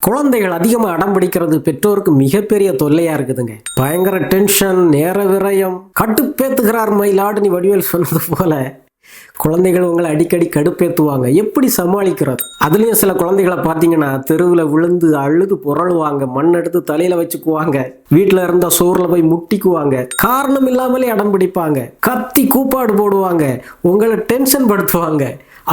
குழந்தைகள் அதிகமாக அடம் பிடிக்கிறது பெற்றோருக்கு மிகப்பெரிய தொல்லையா இருக்குதுங்க. பயங்கர டென்ஷன், நேர விரயம், கடுப்பேத்துகிறார் மயிலாடுனி வடிவேல் சொன்னது போல குழந்தைகள் உங்களை அடிக்கடி கடுப்பேத்துவாங்க. எப்படி சமாளிக்கிறது? அதுலயும் சில குழந்தைகளை பார்த்தீங்கன்னா தெருவில் விழுந்து அழுது புரளுவாங்க, மண் எடுத்து தலையில வச்சுக்குவாங்க, வீட்டில் இருந்த சோறுல போய் முட்டிக்குவாங்க, காரணம் இல்லாமலே அடம் பிடிப்பாங்க, கத்தி கூப்பாடு போடுவாங்க, உங்களை டென்ஷன் படுத்துவாங்க.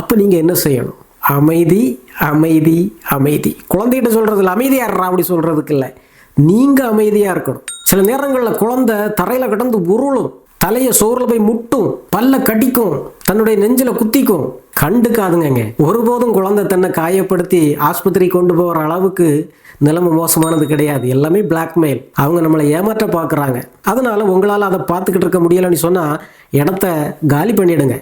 அப்போ நீங்க என்ன செய்யணும்? அமைதி, அமைதி, அமைதி. குழந்தைகிட்ட சொல்றதுல அமைதியாடுறா அப்படி சொல்றதுக்கு இல்லை, நீங்க அமைதியா இருக்கணும். சில நேரங்களில் குழந்தை தரையில கிடந்து உருளும், தலையை சோறுல போய் முட்டும், பல்ல கடிக்கும், தன்னுடைய நெஞ்சில குத்திக்கும். கண்டுக்காதுங்க. ஒருபோதும் குழந்தை தன்னை காயப்படுத்தி ஆஸ்பத்திரி கொண்டு போகிற அளவுக்கு நிலைமை மோசமானது கிடையாது. எல்லாமே பிளாக்மெயில். அவங்க நம்மளை ஏமாற்ற பார்க்குறாங்க. அதனால உங்களால் அதை பார்த்துக்கிட்டு இருக்க முடியலன்னு சொன்னால் இடத்த காலி பண்ணிடுங்க.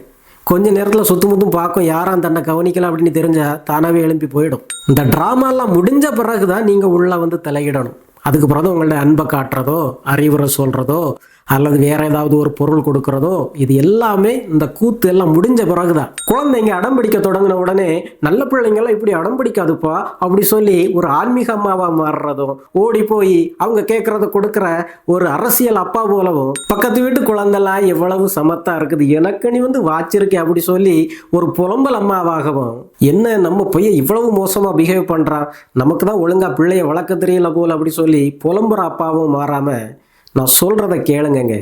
கொஞ்ச நேரத்தில் சுத்தமுத்தும் பார்க்கும், யாரும் தன்னை கவனிக்கலாம் அப்படின்னு தெரிஞ்சா தானாகவே எழுப்பி போயிடும். இந்த ட்ராமாலாம் முடிஞ்ச பிறகு தான் நீங்கள் உள்ளே வந்து தலையிடணும். அதுக்கு பிறகு உங்கள்ட்ட அன்பை காட்டுறதோ, அறிவுரை சொல்கிறதோ, அல்லது வேற ஏதாவது ஒரு பொருள் கொடுக்கறதோ, இது எல்லாமே இந்த கூத்து எல்லாம் முடிஞ்ச பிறகுதான். குழந்தைங்க அடம் பிடிக்க தொடங்கின உடனே நல்ல பிள்ளைங்கெல்லாம் இப்படி அடம் பிடிக்காதுப்பா அப்படி சொல்லி ஒரு ஆன்மீக அம்மாவா மாறுறதும், ஓடி போய் அவங்க கேட்கறத கொடுக்குற ஒரு அரசியல் அப்பா போலவும், பக்கத்து வீட்டு குழந்தைலாம் எவ்வளவு சமத்தா இருக்குது, எனக்கு நீ வந்து வாச்சிருக்கேன் அப்படி சொல்லி ஒரு புலம்பல் அம்மாவாகவும், என்ன நம்ம பையன் இவ்வளவு மோசமா பிஹேவ் பண்றான், நமக்கு தான் ஒழுங்கா பிள்ளைய வளர்க்க தெரியல போல அப்படி சொல்லி புலம்புற அப்பாவும் மாறாம, நான் சொல்றத கேளுங்க,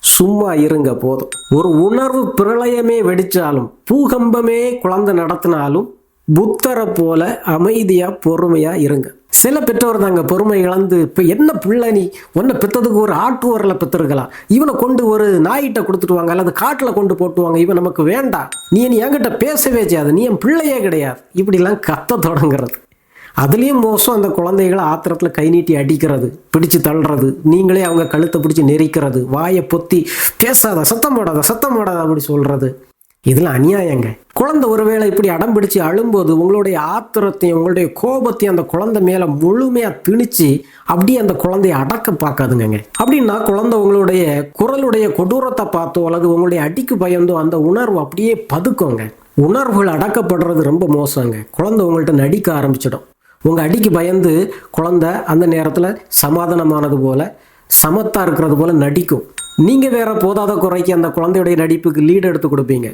சும்மா இருங்க போதும். ஒரு உணர்வு பிரளயமே வெடிச்சாலும், பூகம்பமே குழந்தை நடத்தினாலும் புத்தரை போல அமைதியா பொறுமையா இருங்க. சில பெற்றோர் தாங்க பொறுமை இழந்து, இப்ப என்ன பிள்ளை நீ, உன்னை பெற்றதுக்கு ஒரு ஆட்டு வரல பெற்றிருக்கலாம், இவனை கொண்டு ஒரு நாயிட்ட கொடுத்துட்டுவாங்க அல்லது காட்டுல கொண்டு போட்டுவாங்க, இவன் நமக்கு வேண்டாம், நீ என்கிட்ட பேசவே செய்யாது, நீ என் பிள்ளையே கிடையாது, இப்படிலாம் கத்த தொடங்குறது. அதுலேயும் மோசம் அந்த குழந்தைகளை ஆத்திரத்தில் கை நீட்டி அடிக்கிறது, பிடிச்சு தள்ளுறது, நீங்களே அவங்க கழுத்தை பிடிச்சி நெரிக்கிறது, வாயை பொத்தி பேசாத, சத்தம் போடாத அப்படி சொல்றது. இதெல்லாம் அநியாயங்க. குழந்தை ஒருவேளை இப்படி அடம் பிடிச்சு அழும்போது உங்களுடைய ஆத்திரத்தையும் உங்களுடைய கோபத்தையும் அந்த குழந்தை மேல முழுமையா திணிச்சு அப்படியே அந்த குழந்தைய அடக்க பார்க்காதுங்க. அப்படின்னா குழந்தை உங்களுடைய குரலுடைய கொடூரத்தை பார்த்தோ அல்லது உங்களுடைய அடிக்கு பயந்தோ அந்த உணர்வு அப்படியே பதுக்கோங்க. உணர்வுகள் அடக்கப்படுறது ரொம்ப மோசங்க. குழந்தை உங்கள்கிட்ட நடிக்க ஆரம்பிச்சிடும். உங்கள் அடிக்கு பயந்து குழந்தை அந்த நேரத்தில் சமாதானமானது போல, சமத்தா இருக்கிறது போல நடிக்கும். நீங்கள் வேற போதாத குறைக்கு அந்த குழந்தையுடைய நடிப்புக்கு லீடு எடுத்து கொடுப்பீங்க.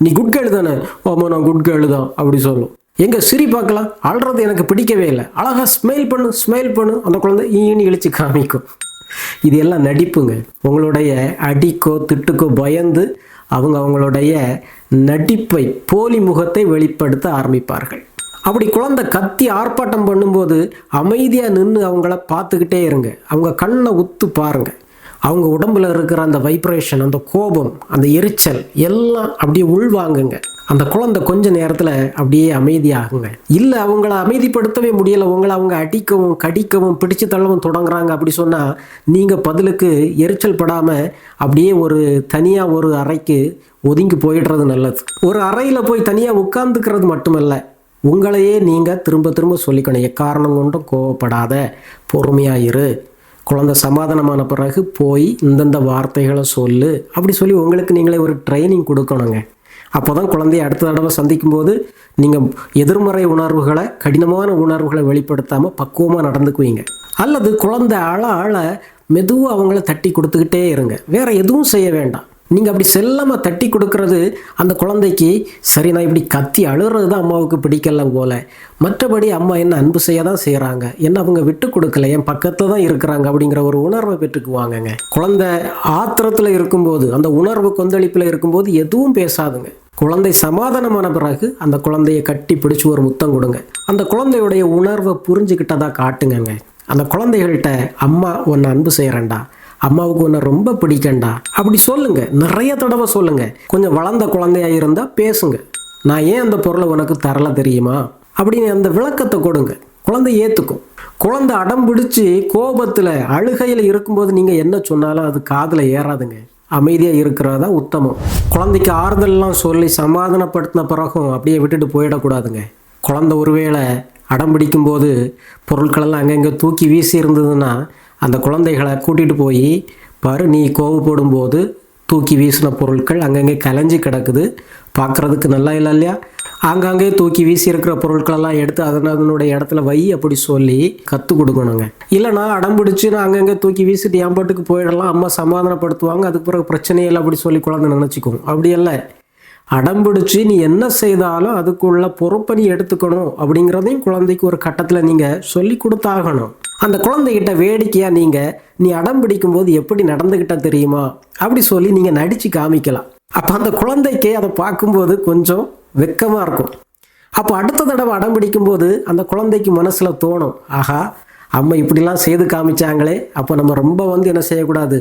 நீ குட் கேர்ள் தானே? ஆமாம் நான் குட் கேர்ள் தான் அப்படி சொல்லும். எங்க சிரி பார்க்கலாம், அழுறது எனக்கு பிடிக்கவே இல்லை, அழகா ஸ்மைல் பண்ணு, அந்த குழந்தை ஈனி இழிச்சு காமிக்கும். இது எல்லாம் நடிப்புங்க. உங்களுடைய அடிக்கோ திட்டுக்கோ பயந்து அவங்களுடைய நடிப்பை, போலி முகத்தை வெளிப்படுத்த ஆரம்பிப்பார்கள். அப்படி குழந்தை கத்தி ஆர்ப்பாட்டம் பண்ணும்போது அமைதியாக நின்று அவங்கள பார்த்துக்கிட்டே இருங்க. அவங்க கண்ணை உத்து பாருங்க. அவங்க உடம்புல இருக்கிற அந்த வைப்ரேஷன், அந்த கோபம், அந்த எரிச்சல் எல்லாம் அப்படியே உள்வாங்குங்க. அந்த குழந்தை கொஞ்ச நேரத்தில் அப்படியே அமைதியாகுங்க. இல்லை அவங்கள அமைதிப்படுத்தவே முடியலை, உங்களை அவங்க அடிக்கவும் கடிக்கவும் பிடிச்சு தள்ளவும் தொடங்குறாங்க அப்படி சொன்னால் நீங்கள் பதிலுக்கு எரிச்சல் படாமல் அப்படியே தனியாக ஒரு அறைக்கு ஒதுங்கி போயிடுறது நல்லது. ஒரு அறையில் போய் தனியாக உட்கார்ந்துக்கிறது மட்டுமல்ல, உங்களையே நீங்கள் திரும்ப திரும்ப சொல்லிக்கணும், எக்காரணம் கொண்டும் கோவப்படாத, பொறுமையாயிரு, குழந்தை சமாதானமான பிறகு போய் இந்தந்த வார்த்தைகளை சொல்லு அப்படி சொல்லி உங்களுக்கு நீங்களே ஒரு ட்ரைனிங் கொடுக்கணுங்க. அப்போ தான் குழந்தைய அடுத்த தடவை சந்திக்கும் போது நீங்கள் எதிர்மறை உணர்வுகளை, கடினமான உணர்வுகளை வெளிப்படுத்தாமல் பக்குவமாக நடந்துக்குவீங்க. அல்லது குழந்தை அழ மெதுவாக அவங்கள தட்டி கொடுத்துக்கிட்டே இருங்க. வேற எதுவும் செய்ய வேண்டாம். நீங்கள் அப்படி செல்லாமல் தட்டி கொடுக்கறது அந்த குழந்தைக்கு, சரி நான் இப்படி கத்தி அழுகிறது தான் அம்மாவுக்கு பிடிக்கல போல, மற்றபடி அம்மா என்ன அன்பு செய்ய தான் செய்கிறாங்க, என்ன அவங்க விட்டு கொடுக்கல, என் பக்கத்தில் தான் இருக்கிறாங்க அப்படிங்கிற ஒரு உணர்வை பெற்றுக்குவாங்கங்க. குழந்தை ஆத்திரத்தில் இருக்கும்போது, அந்த உணர்வு கொந்தளிப்பில் இருக்கும்போது எதுவும் பேசாதுங்க. குழந்தை சமாதானமான பிறகு அந்த குழந்தைய கட்டி பிடிச்சி ஒரு முத்தம் கொடுங்க. அந்த குழந்தையுடைய உணர்வை புரிஞ்சுக்கிட்டதா காட்டுங்க. அந்த குழந்தைகள்கிட்ட அம்மா உன்னை அன்பு செய்கிறேன்டா, அம்மாவுக்கு ஒன்று ரொம்ப பிடிக்கண்டா அப்படி சொல்லுங்க. நிறைய தடவை சொல்லுங்க. கொஞ்சம் வளர்ந்த குழந்தையா இருந்தா பேசுங்க. நான் ஏன் அந்த பொருளை உனக்கு தரல தெரியுமா அப்படின்னு அந்த விளக்கத்தை கொடுங்க. குழந்தை ஏத்துக்கும். குழந்தை அடம் பிடிச்சி கோபத்தில் அழுகையில் இருக்கும்போது நீங்க என்ன சொன்னாலும் அது காதுல ஏறாதுங்க. அமைதியா இருக்கிறதா உத்தமம். குழந்தைக்கு ஆறுதல்லாம் சொல்லி சமாதானப்படுத்தின பிறகும் அப்படியே விட்டுட்டு போயிடக்கூடாதுங்க. குழந்தை ஒருவேளை அடம் பிடிக்கும்போது பொருட்களெல்லாம் அங்கங்கே தூக்கி வீசி இருந்ததுன்னா அந்த குழந்தைகளை கூட்டிகிட்டு போய் பாரு, நீ கோவப்படும் போது தூக்கி வீசின பொருட்கள் அங்கங்கே கலைஞ்சி கிடக்குது, பார்க்குறதுக்கு நல்லா இல்லை இல்லையா, ஆங்காங்கே தூக்கி வீசி இருக்கிற பொருட்களெல்லாம் எடுத்து அதனுடைய இடத்துல வை அப்படி சொல்லி கற்றுக் கொடுக்கணுங்க. இல்லைனா அடம்பிடிச்சு நான் அங்கங்கே தூக்கி வீசிட்டு என் பாட்டுக்கு போயிடலாம், அம்மா சமாதானப்படுத்துவாங்க, அதுக்கு பிறகு பிரச்சனையில் அப்படி சொல்லி குழந்தை நினச்சிக்கும். அப்படி இல்லை, அடம்பிடிச்சு நீ என்ன செய்தாலும் அதுக்குள்ள பொறுப்பை நீ எடுத்துக்கணும் அப்படிங்கிறதையும் குழந்தைக்கு ஒரு கட்டத்தில் நீங்கள் சொல்லி கொடுத்தாகணும். அந்த குழந்தைகிட்ட வேடிக்கையாக நீங்கள் நீ அடம் பிடிக்கும் போது எப்படி நடந்துக்கிட்ட தெரியுமா அப்படி சொல்லி நீங்கள் நடித்து காமிக்கலாம். அப்போ அந்த குழந்தைக்கு அதை பார்க்கும்போது கொஞ்சம் வெக்கமாக இருக்கும். அப்போ அடுத்த தடவை அடம் பிடிக்கும்போது அந்த குழந்தைக்கு மனசில் தோணும், ஆஹா அம்மா இப்படிலாம் செய்து காமிச்சாங்களே, அப்போ நம்ம ரொம்ப என்ன செய்யக்கூடாது,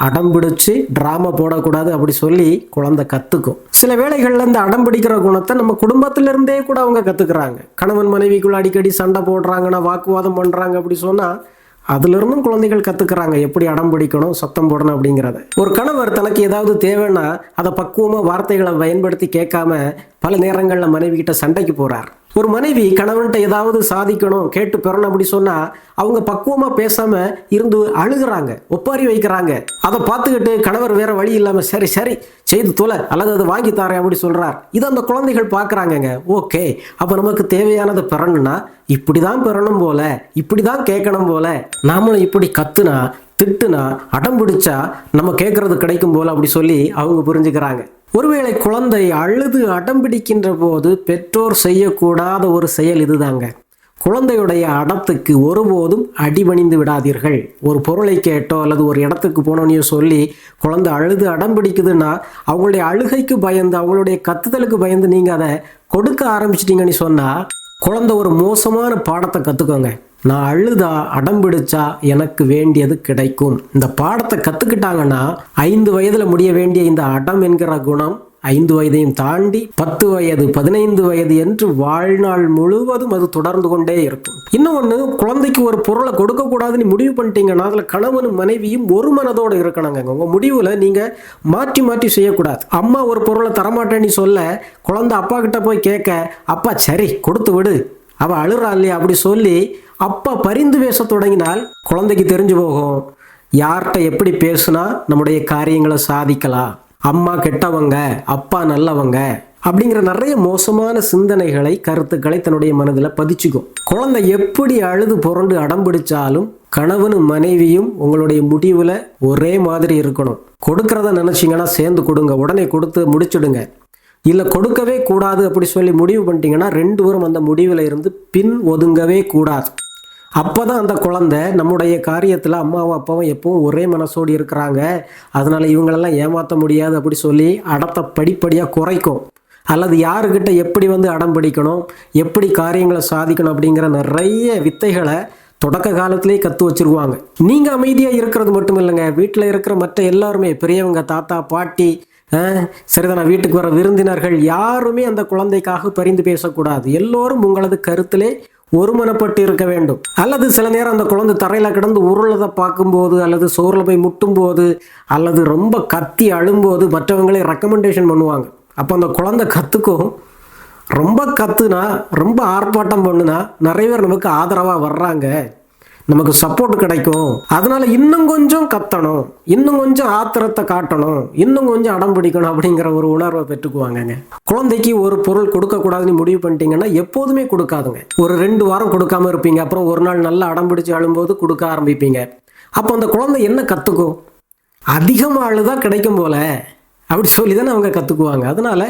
அடம் பிடிச்சு ட்ராமா போடக்கூடாது அப்படி சொல்லி குழந்தை கற்றுக்கும். சில வேளைகளில் இந்த அடம் பிடிக்கிற குணத்தை நம்ம குடும்பத்திலிருந்தே கூட அவங்க கற்றுக்குறாங்க. கணவன் மனைவிக்குள்ள அடிக்கடி சண்டை போடுறாங்கன்னா, வாக்குவாதம் பண்ணுறாங்க அப்படி சொன்னால் அதிலிருந்தும் குழந்தைகள் கற்றுக்குறாங்க எப்படி அடம் பிடிக்கணும், சத்தம் போடணும் அப்படிங்கிறத. ஒரு கணவர் தனக்கு ஏதாவது தேவைன்னா அதை பக்குவமாக வார்த்தைகளை பயன்படுத்தி கேட்காம பல நேரங்களில் மனைவி கிட்ட சண்டைக்கு போகிறார். ஒரு மனைவி கணவன்கிட்ட ஏதாவது சாதிக்கணும், கேட்டு பெறணும் அப்படி சொன்னால் அவங்க பக்குவமாக பேசாமல் இருந்து அழுகிறாங்க, ஒப்பாரி வைக்கிறாங்க. அதை பார்த்துக்கிட்டு கணவர் வேற வழி இல்லாமல் சரி சரி செய்து தொலை அல்லது அதை வாங்கி தாரேன் அப்படி சொல்கிறார். இதை அந்த குழந்தைகள் பார்க்குறாங்கங்க. ஓகே, அப்போ நமக்கு தேவையானதை பெறணும்னா இப்படி தான் பெறணும் போல, இப்படி தான் கேட்கணும் போல, நாமளும் இப்படி கத்துனா திட்டுனா அடம் பிடிச்சா நம்ம கேட்கறது கிடைக்கும் போல அப்படி சொல்லி அவங்க புரிஞ்சுக்கிறாங்க. ஒருவேளை குழந்தை அழுது அடம்பிடிக்கின்ற போது பெற்றோர் செய்யக்கூடாத ஒரு செயல் இதுதாங்க. குழந்தையுடைய அடத்துக்கு ஒருபோதும் அடிபணிந்து விடாதீர்கள். ஒரு பொருளை கேட்டோ அல்லது ஒரு இடத்துக்கு போனோன்னு சொல்லி குழந்தை அழுது அடம்பிடிக்குதுன்னா அவங்களுடைய அழுகைக்கு பயந்து, அவங்களுடைய கத்துதலுக்கு பயந்து நீங்கள் அதை கொடுக்க ஆரம்பிச்சிட்டிங்கன்னு சொன்னால் குழந்தை ஒரு மோசமான பாடத்தை கற்றுக்கோங்க. நான் அழுதா அடம்பிடிச்சா எனக்கு வேண்டியது கிடைக்கும். இந்த பாடத்தை கற்றுக்கிட்டாங்கன்னா 5 வயதில் முடிய வேண்டிய இந்த அடம் என்கிற குணம் 5 வயதையும் தாண்டி 10 வயது 15 வயது என்று வாழ்நாள் முழுவதும் அது தொடர்ந்து கொண்டே இருக்கும். இன்னொன்று, குழந்தைக்கு ஒரு பொருளை கொடுக்கக்கூடாதுன்னு முடிவு பண்ணிட்டீங்கன்னா அதில் கணவனும் மனைவியும் ஒரு மனதோடு இருக்கணுங்க. உங்கள் முடிவில் நீங்கள் மாற்றி மாற்றி செய்யக்கூடாது. அம்மா ஒரு பொருளை தரமாட்டேன்னு சொல்ல குழந்தை அப்பா கிட்ட போய் கேட்க, அப்பா சரி கொடுத்து விடு, அவள் அழுறா இல்லையா அப்படி சொல்லி அப்பா பரிந்து பேச தொடங்கினால் குழந்தைக்கு தெரிஞ்சு போகும் யார்கிட்ட எப்படி பேசுனா நம்முடைய காரியங்களை சாதிக்கலாம், அம்மா கெட்டவங்க அப்பா நல்லவங்க அப்படிங்கிற நிறைய மோசமான சிந்தனைகளை, கருத்துக்களை தன்னுடைய மனதில் பதிச்சுக்கும். குழந்தை எப்படி அழுது புரண்டு அடம் பிடிச்சாலும் கணவனும் மனைவியும் உங்களுடைய முடிவில் ஒரே மாதிரி இருக்கணும். கொடுக்கறத நினச்சிங்கன்னா சேர்ந்து கொடுங்க, உடனே கொடுத்து முடிச்சுடுங்க. இல்லை கொடுக்கவே கூடாது அப்படி சொல்லி முடிவு பண்ணிட்டீங்கன்னா 2 பேரும் அந்த முடிவில் இருந்து பின் ஒதுங்கவே கூடாது. அப்போ தான் அந்த குழந்தை நம்முடைய காரியத்தில் அம்மாவும் அப்பாவும் எப்பவும் ஒரே மனசோடு இருக்கிறாங்க, அதனால் இவங்களெல்லாம் ஏமாற்ற முடியாது அப்படி சொல்லி அடத்தை படிப்படியாக குறைக்கும். அல்லது யாருக்கிட்ட எப்படி அடம் பிடிக்கணும், எப்படி காரியங்களை சாதிக்கணும் அப்படிங்கிற நிறைய வித்தைகளை தொடக்க காலத்திலே கற்று வச்சுருவாங்க. நீங்கள் அமைதியாக இருக்கிறது மட்டும் இல்லைங்க, வீட்டில் இருக்கிற மற்ற எல்லாருமே, பெரியவங்க, தாத்தா, பாட்டி, சரிதான் வீட்டுக்கு வர விருந்தினர்கள் யாருமே அந்த குழந்தைக்காக பரிந்து பேசக்கூடாது. எல்லோரும் உங்களது கருத்திலே ஒருமனப்பட்டு இருக்க வேண்டும். அல்லது சில நேரம் அந்த குழந்தை தரையில் கிடந்து உருளதை பார்க்கும்போது அல்லது சோறில் போய் முட்டும் போது அல்லது ரொம்ப கத்தி அழும்போது மற்றவங்களே ரெக்கமெண்டேஷன் பண்ணுவாங்க. அப்போ அந்த குழந்தை கற்றுக்கும். ரொம்ப கத்துனா, ரொம்ப ஆர்ப்பாட்டம் பண்ணுனா நிறைய பேர் நமக்கு ஆதரவாக வர்றாங்க, நமக்கு சப்போர்ட் கிடைக்கும். அதனால இன்னும் கொஞ்சம் கத்தணும், இன்னும் கொஞ்சம் ஆத்திரத்தை காட்டணும், இன்னும் கொஞ்சம் அடம் பிடிக்கணும் அப்படிங்கிற ஒரு உணர்வை பெற்றுக்குவாங்கங்க. குழந்தைக்கு ஒரு பொருள் கொடுக்கக்கூடாதுன்னு முடிவு பண்ணிட்டீங்கன்னா எப்போதுமே கொடுக்காதுங்க. ஒரு 2 வாரம் கொடுக்காம இருப்பீங்க, அப்புறம் ஒரு நாள் நல்லா அடம் பிடிச்சி அழும்போது கொடுக்க ஆரம்பிப்பீங்க. அப்போ அந்த குழந்தை என்ன கற்றுக்கும், அதிகமாக அழுதா கிடைக்கும் போல அப்படி சொல்லி தானே அவங்க கற்றுக்குவாங்க. அதனால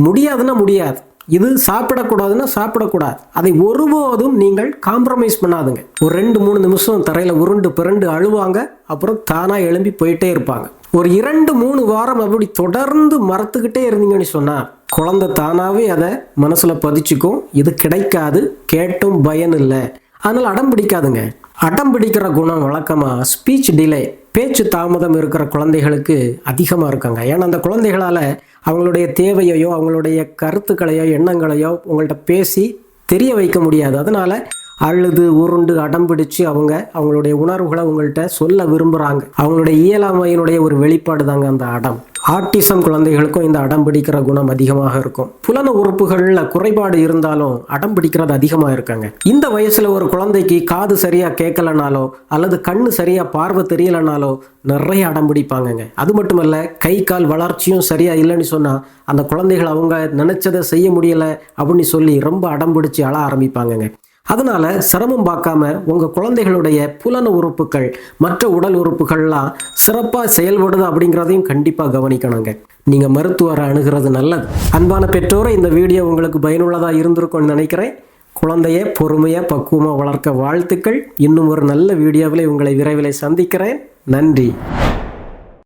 முடியாதுன்னா முடியாது, இது சாப்பிடக்கூடாதுன்னா சாப்பிடக்கூடாது, அதை ஒருபோதும் நீங்கள் காம்ப்ரமைஸ் பண்ணாதுங்க. ஒரு 2-3 நிமிஷம் தரையில் உருண்டு பிறண்டு அழுவாங்க, அப்புறம் தானாக எழும்பி போயிட்டே இருப்பாங்க. ஒரு 2-3 வாரம் அப்படி தொடர்ந்து மறத்துக்கிட்டே இருந்தீங்கன்னு சொன்னால் குழந்தை தானாகவே அதை மனசில் பதிச்சுக்கும், இது கிடைக்காது, கேட்டும் பயன் இல்லை, அதனால் அடம் பிடிக்காதுங்க. அடம் பிடிக்கிற குணம் வழக்கமாக ஸ்பீச் டிலே, பேச்சு தாமதம் இருக்கிற குழந்தைகளுக்கு அதிகமாக இருக்காங்க. ஏன்னா அந்த குழந்தைகளால் அவங்களுடைய தேவையையோ அவங்களுடைய கருத்துக்களையோ எண்ணங்களையோ உங்கள்கிட்ட பேசி தெரிய வைக்க முடியாது. அதனால் அழுது உருண்டு அடம் பிடிச்சு அவங்களுடைய உணர்வுகளை உங்கள்கிட்ட சொல்ல விரும்புகிறாங்க. அவங்களுடைய இயலாமையினுடைய ஒரு வெளிப்பாடு தாங்க அந்த அடம். ஆட்டிசம் குழந்தைகளுக்கும் இந்த அடம் பிடிக்கிற குணம் அதிகமாக இருக்கும். புலன உறுப்புகள்ல குறைபாடு இருந்தாலும் அடம் பிடிக்கிறது அதிகமாக இருக்காங்க. இந்த வயசுல ஒரு குழந்தைக்கு காது சரியா கேட்கலனாலோ அல்லது கண்ணு சரியா பார்வை தெரியலனாலோ நிறைய அடம் பிடிப்பாங்கங்க. அது மட்டுமல்ல, கை கால் வளர்ச்சியும் சரியா இல்லைன்னு சொன்னா அந்த குழந்தைகள் அவங்க நினைச்சதை செய்ய முடியல அப்படின்னு சொல்லி ரொம்ப அடம் பிடிச்சு அழ ஆரம்பிப்பாங்கங்க. அதனால சிரமம் பார்க்காம உங்க குழந்தைகளுடைய புலன உறுப்புகள் மற்ற உடல் உறுப்புகள்லாம் சிறப்பா செயல்படுது அப்படிங்கிறதையும் கண்டிப்பா கவனிக்கணுங்க. நீங்க மருத்துவரை அணுகிறது நல்லது. அன்பான பெற்றோரை, இந்த வீடியோ உங்களுக்கு பயனுள்ளதா இருந்திருக்கும்னு நினைக்கிறேன். குழந்தைய பொறுமையா பக்குவமா வளர்க்க வாழ்த்துக்கள். இன்னும் ஒரு நல்ல வீடியோவில் உங்களை விரைவில் சந்திக்கிறேன். நன்றி.